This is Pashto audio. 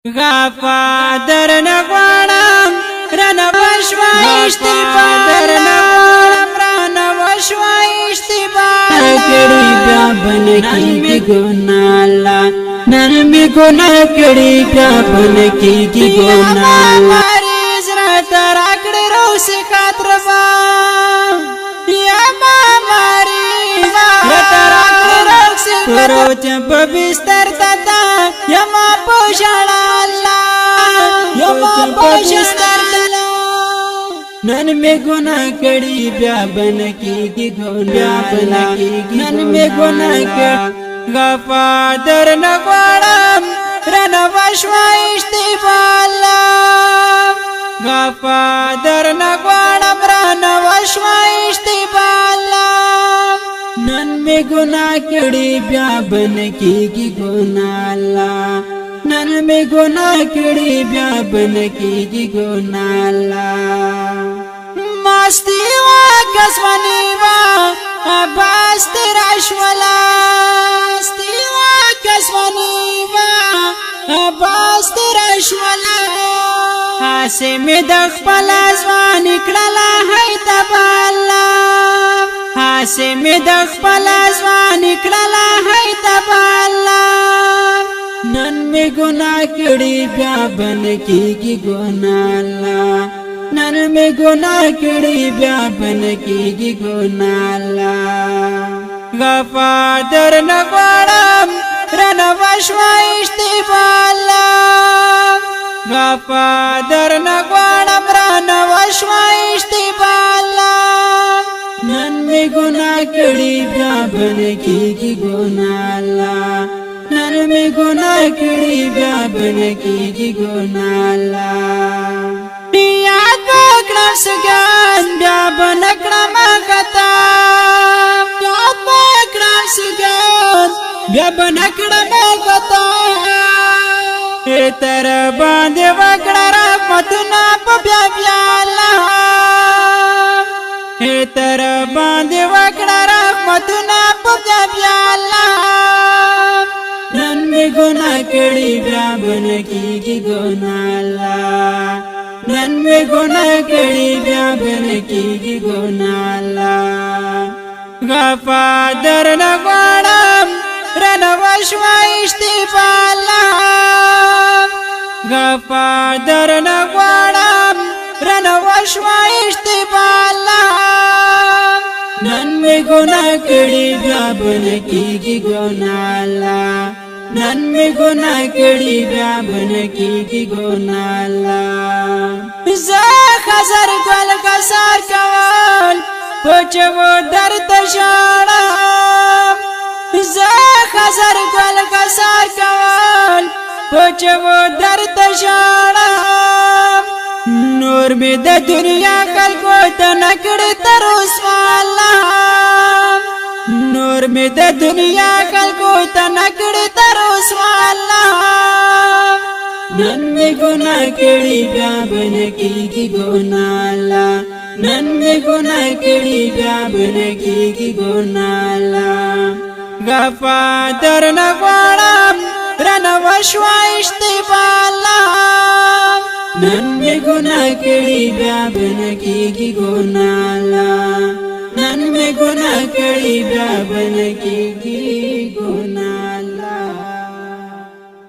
غافا در نغوانم رنوشوا اشتباه در نغوانم رنوشوا اشتباه کړي بیا بنکیږي ګناه الله نن می ګناه کړي بیا بنکیږي ګناه الله مریض را تراکړي روسي خاطر با یا ما مریض را تراکړي روسي پروت په بستر تتا یا ما پوښړا الله یا ما پوښړا نن می ګناه کړي بیا بنکیږي ګناه نن می ګناه کړي غفا در نغوانم رنوشوا اشتباه الله غفا در نغوانم رنوشوا اشتباه الله نن می ګناه کړي بیا بنکیږي ګناه الله نن می ګناه کړي بیا بنکیږي ګناه الله مستی وا کسمنی وا باس تیرا شولا مستی وا کسمنی وا باس تیرا شولا حاسه می د خپل ځوان کړلا هي تبالا حاسه می د خپل ځوان کړلا هي تبالا نن می ګناه کړي بیا بنکیږي ګناه الله نن می ګناه کړي بیا بنکیږي ګناه الله غفا در نغوانم رنوشوا اشتباه الله غفا در نغوانم رنوشوا اشتباه الله نن می ګناه کړي بیا بنکیږي ګناه الله نن می ګناه کړي بیا بنکیږي ګناه الله یاد وکړم سګان بیا بنکړم خطا یاد وکړم سګان بیا بنکړم خطا تر باندې وکړه رحمتنا په بیا بیا الله تر باندې وکړه رحمتنا په بیا بیا الله نن می ګناه کړي بیا بنکیږي ګناه الله نن می ګناه کړي بیا بنکیږي ګناه الله غفا در نغوانم رنوشوا اشتباه الله غفا در نغوانم رنوشوا اشتباه الله نن می ګناه کړي بیا بنکیږي ګناه الله نن می ګناه کړي بیا بنکیږي ګناه الله زه خزر ګل کسار کول پچو درد ژړم زه خزر ګل کسار کول پچو درد ژړم نور می د دنیا خلکو ته نکړه تر اوسه الله نور می د دنیا خلکو ته نکړه تر اوسه الله نن می ګناه کړي بیا بنکیږي ګناه الله نن می ګناه کړي بیا بنکیږي ګناه الله غفا در نغوانم رنوشوا اشتباه الله نن می ګناه کړي بیا بنکیږي ګناه الله نن می ګناه کړي بیا بنکیږي ګناه